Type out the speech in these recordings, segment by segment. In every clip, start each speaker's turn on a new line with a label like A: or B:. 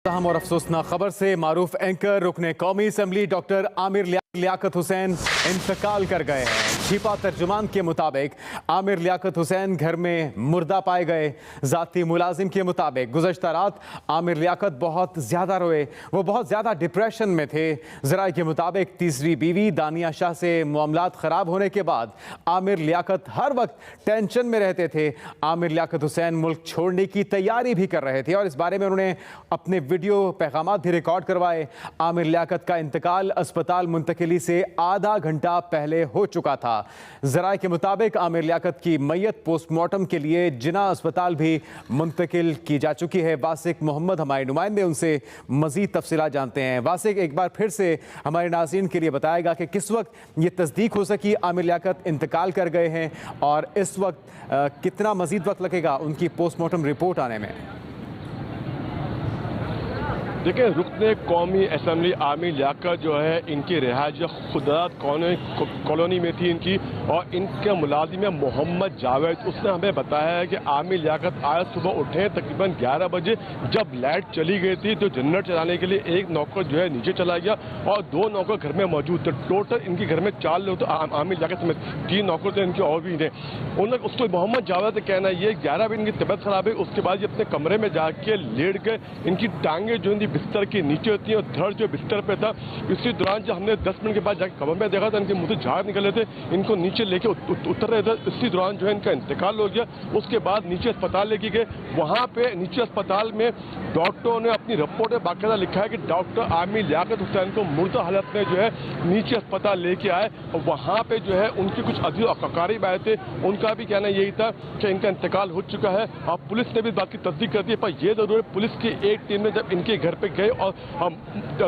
A: अहम और अफसोसनाक खबर से मारूफ एंकर रुकने कौमी असम्बली डॉक्टर आमिर लियाकत हुसैन इंतकाल कर गए हैं। छिपा तर्जुमान के मुताबिक आमिर लियाकत हुसैन घर में मुर्दा पाए गए। ज़ाती मुलाजिम के मुताबिक गुज़श्ता रात आमिर लियाकत बहुत ज़्यादा रोए, वो बहुत ज़्यादा डिप्रेशन में थे। ज़राए के मुताबिक तीसरी बीवी दानिया शाह से मामलात ख़राब होने के बाद आमिर लियाकत हर वक्त टेंशन में रहते थे। आमिर लियाकत हुसैन मुल्क छोड़ने की तैयारी भी कर रहे थे और इस बारे में उन्होंने अपने वीडियो पैगामात भी रिकॉर्ड करवाए। आमिर लियाकत का इंतकाल अस्पताल मुंतकिली से आधा घंटा पहले हो चुका था। ज़राए के मुताबिक आमिर लियाकत की मैयत पोस्टमार्टम के लिए जिना अस्पताल भी मुंतकिल की जा चुकी है। वासिक मोहम्मद हमारे नुमाइंदे उनसे मज़ीद तफसीलात जानते हैं। वासिक, एक बार फिर से हमारे नाज़रीन के लिए बताएगा कि किस वक्त ये तस्दीक हो सकी आमिर लियाकत इंतकाल कर गए हैं और इस वक्त कितना मज़ीद वक्त लगेगा उनकी पोस्टमार्टम रिपोर्ट आने में।
B: देखिए, रुकने कौमी असम्बली आमिर लियाकत जो है इनकी रिहाइश खुदात कॉलोनी में थी इनकी, और इनके मुलाजिम मोहम्मद जावेद, उसने हमें बताया है कि आमिर लियाकत आज सुबह उठे तकरीबन 11 बजे। जब लाइट चली गई थी तो जनरेटर चलाने के लिए एक नौकर जो है नीचे चला गया और 2 नौकर घर में मौजूद थे। टोटल इनके घर में 4 लोग, तो आमिर लियाकत समेत 3 नौकर थे, इनके और भी थे। उन्होंने उसको मोहम्मद जावेद का कहना ये 11 बजे इनकी तबीयत खराब है, उसके बाद ये अपने कमरे में जाके लेट गए। इनकी टांगें जो बिस्तर के नीचे होती है और धड़ जो बिस्तर पे था। इसी दौरान जब हमने 10 मिनट के बाद जाकर कमरे में देखा तो इनके मुंह से झाग निकल रहे थे, इनको नीचे लेके उतर रहे थे। इसी दौरान जो है इनका इंतकाल हो गया। उसके बाद नीचे अस्पताल लेके गए। वहाँ पे नीचे अस्पताल में डॉक्टरों ने अपनी रिपोर्ट में बाकायदा लिखा है कि डॉक्टर आमिर लियाकत हुसैन को मुर्दा हालत में जो है नीचे अस्पताल लेके आए और वहाँ पे जो है उनकी कुछ अकारीब आए थे। उनका भी कहना यही था कि इनका इंतकाल हो चुका है और पुलिस ने भी बात की तस्दीक कर दी है। पर यह जरूर है, पुलिस की एक टीम ने जब इनके घर पे गए और हम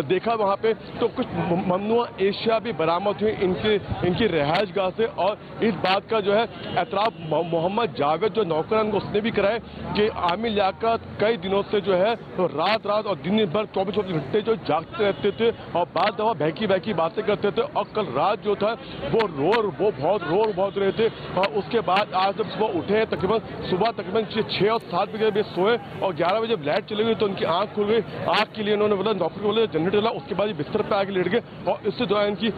B: देखा वहाँ पे तो कुछ ममनुआ एशिया भी बरामद हुई इनकी रिहाइश गाह से। और इस बात का जो है एतराफ़ मोहम्मद जावेद जो नौकरान उसने भी कराए कि आमिर लियाकत कई दिनों से जो है तो रात और दिन भर 24 घंटे जो जागते रहते थे और बाद दफा बहकी बातें करते थे। और कल रात जो था वो बहुत रहे थे। और उसके बाद आज जब सुबह उठे तकरीबन 6 और 7 बजे भी सोए और 11 बजे लाइट चली गई तो उनकी आंख खुल गई। आंख के लिए उन्होंने बोला नौकरी को बोले जनरेटर चला, उसके बाद बिस्तर पे आके लेट गए। और इससे दौरान इनकी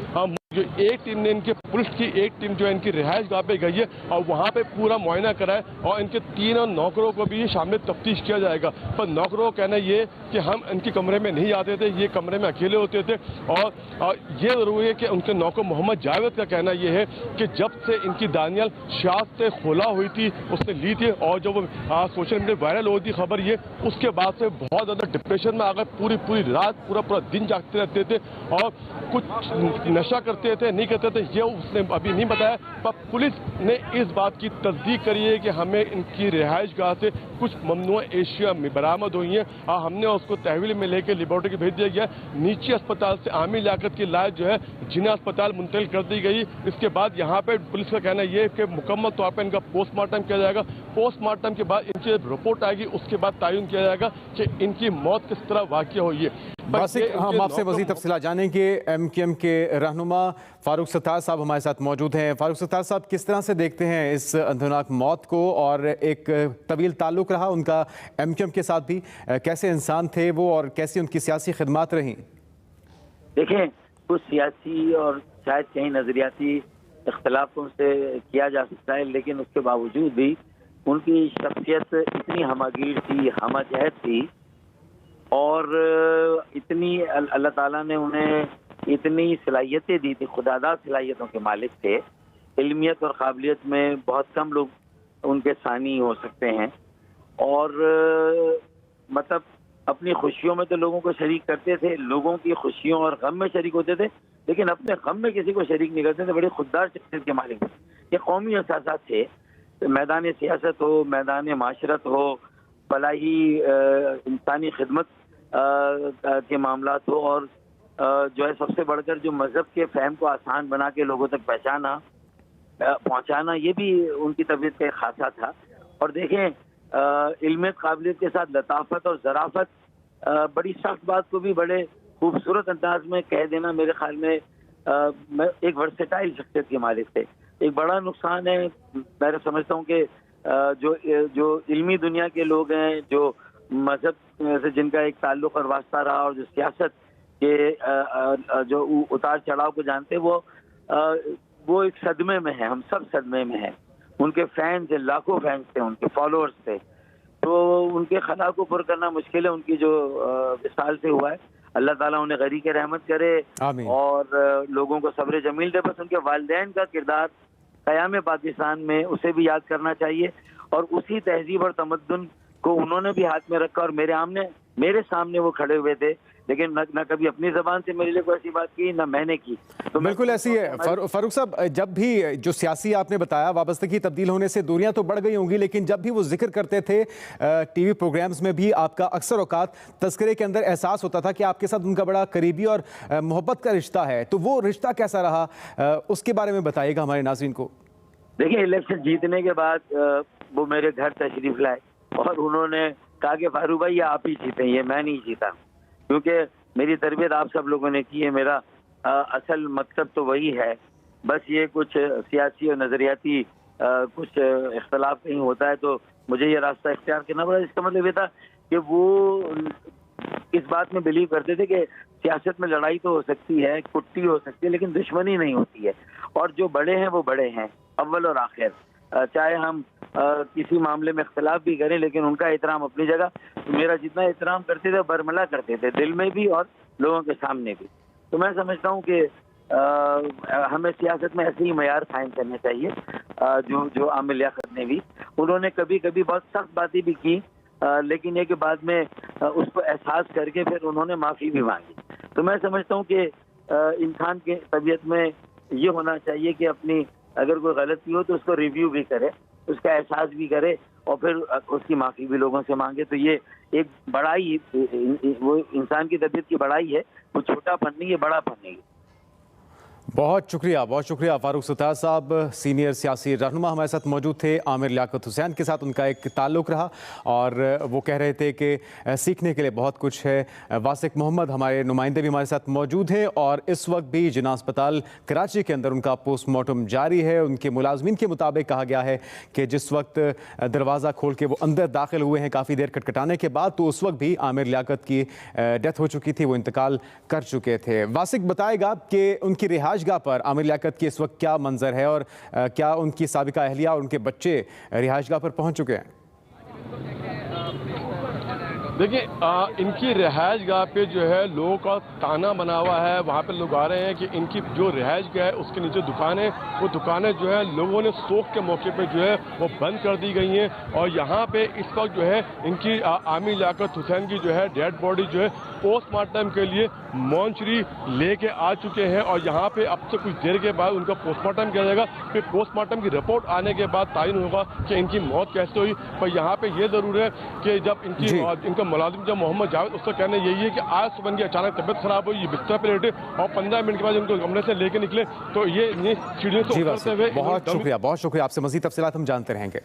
B: जो एक टीम ने इनके पुलिस की एक टीम जो है इनकी रिहाइश गाह पे गई है और वहाँ पे पूरा मुआयना कराए और इनके 3 नौकरों को भी शामिल तफ्तीश किया जाएगा। पर नौकरों का कहना ये कि हम इनके कमरे में नहीं आते थे, ये कमरे में अकेले होते थे। और ये जरूरी है कि उनके नौकर मोहम्मद जावेद का कहना ये है कि जब से इनकी दानियाल शाह से खुला हुई थी उसने ली थी और जब सोशल मीडिया वायरल हो थी खबर ये, उसके बाद से बहुत ज़्यादा डिप्रेशन में आ गए। पूरी रात पूरा दिन जागते रहते थे और कुछ नशा करते थे नहीं करते थे ये उसने अभी नहीं बताया। पर पुलिस ने इस बात की तस्दीक करी है कि हमें इनकी रिहाइश गाह से कुछ ममनुआ एशिया में बरामद हुई है और हमने उसको तहवील में लेकर लेबोरेटरी भेज दिया गया। नीचे अस्पताल से आमिर लियाकत की लाश जो है जिना अस्पताल मुंतकिल कर दी गई। इसके बाद यहाँ पे पुलिस का कहना यह है कि मुकम्मल तौर पर इनका पोस्टमार्टम किया जाएगा। पोस्टमार्टम के बाद इनकी रिपोर्ट आएगी, उसके बाद तयन किया जाएगा कि इनकी मौत किस तरह वाक़या हुई है।
A: हम आपसे मज़ीद तफसीलात जानेंगे। MQM के रहनुमा फारूक सत्तार साहब हमारे साथ मौजूद हैं। फारूक सत्तार साहब, किस तरह से देखते हैं इस अंधनाक मौत को और एक तवील ताल्लुक़ रहा उनका MQM के साथ भी, कैसे इंसान थे वो और कैसी उनकी सियासी खिदमात रहीं?
C: देखें, कुछ सियासी और शायद कहीं नज़रियाती इख्तलाफों से किया जा सकता है, लेकिन उसके बावजूद भी उनकी शख्सियत इतनी हमगीर थी, हमअहद थी और इतनी अल्लाह ताला ने उन्हें इतनी सलाहियतें दी थी, खुदादाद सलाहियतों के मालिक थे। इल्मियत और काबिलियत में बहुत कम लोग उनके सानी हो सकते हैं और मतलब अपनी खुशियों में तो लोगों को शरीक करते थे, लोगों की खुशियों और गम में शरीक होते थे, लेकिन अपने गम में किसी को शरीक नहीं करते थे। बड़े खुददार शख्सियत के मालिक थे। ये कौमी असासात थे, तो मैदान सियासत हो, मैदान माशरत हो, फलाही इंसानी खिदमत के मामलात हो और जो है सबसे बढ़कर जो मज़हब के फ़हम को आसान बना के लोगों तक पहुँचाना, ये भी उनकी तबीयत का एक खासा था। और देखें, इल्मियत काबिलियत के साथ लताफत और ज़राफ़त, बड़ी सख्त बात को भी बड़े खूबसूरत अंदाज में कह देना मेरे ख्याल में एक वर्सेटाइल शख्सियत के मालिक थे। एक बड़ा नुकसान है, मैं समझता हूँ कि जो इल्मी दुनिया के लोग हैं, जो मज़हब سے जिन का एक ताल्लुक और वास्ता रहा और जो सियासत के जो उतार चढ़ाव को जानते वो एक सदमे में है, हम सब सदमे में हैं। उनके फैंस थे, लाखों फैंस थे, उनके फॉलोअर्स थे, तो उनके खला को पुर करना मुश्किल है। उनकी जो विसाल से हुआ है, अल्लाह ताला उन्हें गरी के रहमत करे और लोगों को सब्र जमील दे। बस उनके वालिदैन का किरदार क़याम पाकिस्तान में उसे भी याद करना चाहिए और उसी तहजीब और तमद्दुन को उन्होंने भी हाथ में रखा और मेरे सामने वो खड़े हुए थे, लेकिन न कभी अपनी ज़बान से मेरे लिए कोई ऐसी बात की, न मैंने की। तो
A: बिल्कुल ऐसी है फारूक साहब, जब भी जो सियासी आपने बताया वाबस्तगी तब्दील होने से दूरियां तो बढ़ गई होंगी, लेकिन जब भी वो जिक्र करते थे टीवी प्रोग्राम्स में भी आपका अक्सर औकात तस्करे के अंदर एहसास होता था कि आपके साथ उनका बड़ा करीबी और मोहब्बत का रिश्ता है। तो वो रिश्ता कैसा रहा, उसके बारे में बताइएगा हमारे नाज़रीन को।
C: देखिए, इलेक्शन जीतने के बाद वो मेरे घर तशरीफ लाए और उन्होंने कहा कि फारूक भाई ये आप ही जीते, ये मैं नहीं जीता, क्योंकि मेरी तरबियत आप सब लोगों ने की है, मेरा असल मकसद तो वही है। बस ये कुछ सियासी और नज़रियाती कुछ इख्तलाफ कहीं होता है तो मुझे ये रास्ता इख्तियार करना पड़ा। इसका मतलब ये था कि वो इस बात में बिलीव करते थे कि सियासत में लड़ाई तो हो सकती है, कुट्टी हो सकती है, लेकिन दुश्मनी नहीं होती है। और जो बड़े हैं वो बड़े हैं, अव्वल और आखिर। चाहे हम किसी मामले में इख्तलाफ भी करें, लेकिन उनका एहतराम अपनी जगह। मेरा जितना एहतराम करते थे बरमला करते थे, दिल में भी और लोगों के सामने भी। तो मैं समझता हूँ कि हमें सियासत में ऐसे ही मयार कायम करने चाहिए जो आमिर लियाकत ने भी। उन्होंने कभी कभी बहुत सख्त बातें भी की, लेकिन ये कि बाद में उसको एहसास करके फिर उन्होंने माफ़ी भी मांगी। तो मैं समझता हूँ कि इंसान के तबीयत में ये होना चाहिए कि अपनी अगर कोई गलती हो तो उसको रिव्यू भी करे, उसका एहसास भी करे और फिर उसकी माफ़ी भी लोगों से मांगे। तो ये एक बड़ाई, वो इंसान की तबीयत की बड़ाई है, वो छोटापन नहीं है, बड़ापन नहीं है।
A: बहुत शुक्रिया फारूक सुतार साहब, सीनियर सियासी रहनुमा हमारे साथ मौजूद थे। आमिर लियाकत हुसैन के साथ उनका एक ताल्लुक़ रहा और वो कह रहे थे कि सीखने के लिए बहुत कुछ है। वासिक मोहम्मद हमारे नुमाइंदे भी हमारे साथ मौजूद हैं और इस वक्त भी जिन्ना अस्पताल कराची के अंदर उनका पोस्टमार्टम जारी है। उनके मुलाजमीन के मुताबिक कहा गया है कि जिस वक्त दरवाज़ा खोल के वो अंदर दाखिल हुए हैं काफ़ी देर खटखटाने के बाद, तो उस वक्त भी आमिर लियाकत की डेथ हो चुकी थी, वो इंतकाल कर चुके थे। वासिक बताएगा कि उनकी रिहाइशगाह पर आमिर लियाकत की इस वक्त क्या मंजर है और क्या उनकी साबिका अहलिया और उनके बच्चे रिहाइशगाह पर पहुंच चुके हैं।
B: देखिए, इनकी रिहाइश गाह पे जो है लोगों का ताना बना हुआ है। वहाँ पे लोग आ रहे हैं कि इनकी जो रिहाइश गाह है उसके नीचे दुकानें, वो दुकानें जो है लोगों ने शौक के मौके पे जो है वो बंद कर दी गई हैं। और यहाँ पे इस वक्त जो है इनकी आमिर लियाकत हुसैन की जो है डेड बॉडी जो है पोस्टमार्टम के लिए मोर्चरी लेके आ चुके हैं और यहाँ पे अब से कुछ देर के बाद उनका पोस्टमार्टम किया जाएगा। फिर पोस्टमार्टम की रिपोर्ट आने के बाद तायन होगा कि इनकी मौत कैसे हुई। पर यहाँ पे ये जरूर है कि जब इनका मुलाजिम जब मोहम्मद जावेद, उसका कहना यही है कि आज सुबह इनकी अचानक तबियत खराब हुई, ये बिस्तर पर लेटे और 15 मिनट के बाद उनको कमरे से लेके निकले तो ये सीढ़ियों से उतरते हुए।
A: बहुत शुक्रिया, आपसे मज़ीद तफसीलात हम जानते रहेंगे।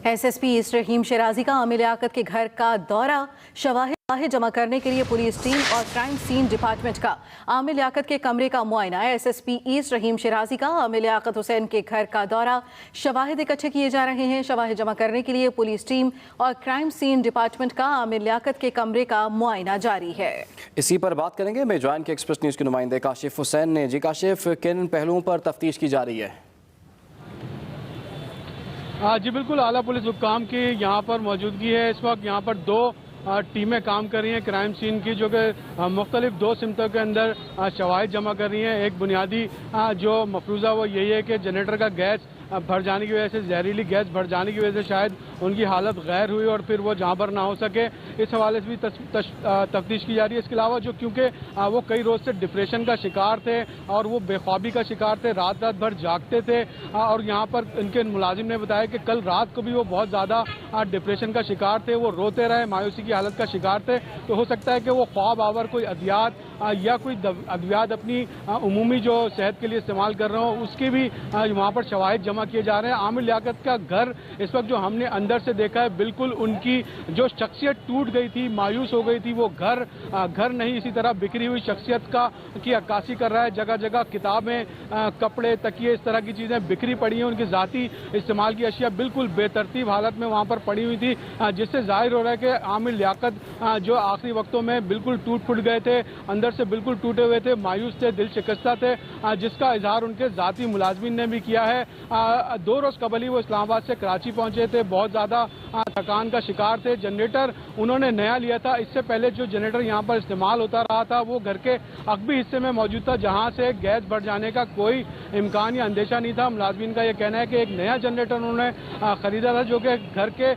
D: एसएसपी ईस्ट रहीम शिराजी का आमिर लियाकत के घर का दौरा, शवाहिद जमा करने के लिए पुलिस टीम और क्राइम सीन डिपार्टमेंट का आमिर लियाकत के कमरे का मुआयना। एसएसपी ईस्ट रहीम शिराजी का आमिर लियाकत हुसैन के घर का दौरा, शवाहिद इकट्ठे किए जा रहे हैं। शवाहिद जमा करने के लिए पुलिस टीम और क्राइम सीन डिपार्टमेंट का आमिर लियाकत के कमरे का मुआयना जारी है।
E: इसी पर बात करेंगे मेजबान के एक्सप्रेस न्यूज़ के नुमाइंदे काशिफ हुसैन ने। जी काशिफ, किन पहलुओं पर तफ्तीश की जा रही है?
F: जी बिल्कुल, आला पुलिस हुक्काम की यहाँ पर मौजूदगी है। इस वक्त यहाँ पर 2 टीमें काम कर रही हैं क्राइम सीन की, जो कि मुख्तलिफ 2 सिमतों के अंदर शवाहिद जमा कर रही हैं। एक बुनियादी जो मफरूज़ा वो यही है कि जनरेटर का गैस भर जाने की वजह से, जहरीली गैस भर जाने की वजह से शायद उनकी हालत गैर हुई और फिर वो जहाँ पर ना हो सके। इस हवाले से भी तफ्तीश की जा रही है। इसके अलावा जो क्योंकि वो कई रोज़ से डिप्रेशन का शिकार थे और वो बेख्वाबी का शिकार थे, रात भर जागते थे और यहाँ पर इनके मुलाजिम ने बताया कि कल रात को भी वो बहुत ज़्यादा डिप्रेशन का शिकार थे, वो रोते रहे, मायूसी की हालत का शिकार थे। तो हो सकता है कि वो ख्वाब आवर कोई अदियात या कोई अद्वियात अपनी उमूमी जो सेहत के लिए इस्तेमाल कर रहे हो, उसके भी वहाँ पर शवाहिद जमा किए जा रहे हैं। आमिर लियाकत का घर इस वक्त जो हमने अंदर से देखा है, बिल्कुल उनकी जो शख्सियत टूट गई थी, मायूस हो गई थी, वो घर नहीं, इसी तरह बिखरी हुई शख्सियत की अक्कासी कर रहा है। जगह जगह किताबें, कपड़े, तकिए, इस तरह की चीज़ें बिखरी पड़ी हैं। उनकी ज़ाती इस्तेमाल की अशिया बिल्कुल बेतरतीब हालत में वहाँ पर पड़ी हुई थी, जिससे जाहिर हो रहा है कि आमिर लियाकत जो आखिरी वक्तों में बिल्कुल टूट फूट गए थे, अंदर से बिल्कुल टूटे हुए थे, मायूस थे, दिल शिकस्ता थे, जिसका इजहार उनके ज़ाती मुलाजमिन ने भी किया है। 2 रोज़ कबल ही वो इस्लामाबाद से कराची पहुंचे थे, बहुत ज़्यादा थकान का शिकार थे। जनरेटर उन्होंने नया लिया था, इससे पहले जो जनरेटर यहाँ पर इस्तेमाल होता रहा था वो घर के अगबी हिस्से में मौजूद था, जहाँ से गैस बढ़ जाने का कोई इम्कान या अंदेशा नहीं था। मुलाजमिन का ये कहना है कि एक नया जनरेटर उन्होंने ख़रीदा था, जो कि घर के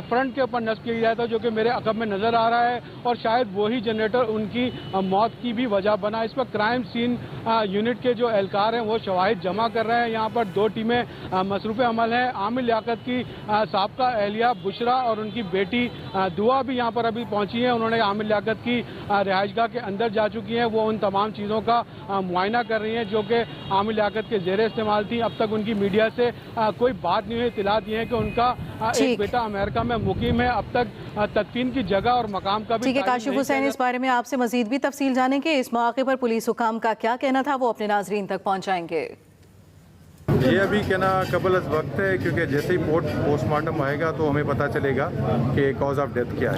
F: फ्रंट के ऊपर नस्ब किया गया था, जो कि मेरे अकब में नज़र आ रहा है, और शायद वही जनरेटर उनकी मौत की भी वजह बना। इस वक्त क्राइम सीन यूनिट के जो एहलकार हैं वो शवाहिद जमा कर रहे हैं। यहाँ पर 2 टीमें मसरूफ़ अमल हैं। आमिर लियाकत की साबका एहलिया बुशरा और उनकी बेटी दुआ भी यहाँ पर अभी पहुँची हैं। उन्होंने आमिर लियाकत की रिहाइशगाह के अंदर जा चुकी हैं। वो उन तमाम चीज़ों का मुआयना कर रही हैं जो कि आमिर लियाकत के ज़ेरे इस्तेमाल थी। अब तक उनकी मीडिया से कोई बात नहीं हुई। इत्तला दी है कि उनका एक बेटा अमेरिका में मुकीम है। अब तक तदफीन की जगह और मकाम का भी
D: ठीक है काशिफ हुसैन, इस बारे में आपसे मजीद भी तफसील जानेंगे। इस मौके पर पुलिस हुकाम का क्या कहना था वो अपने नाजरीन तक पहुँचाएंगे।
G: ये अभी कहना कबल अज़ वक्त है, क्योंकि जैसे ही पोस्टमार्टम आएगा तो हमें पता चलेगा कि कॉज ऑफ डेथ क्या है।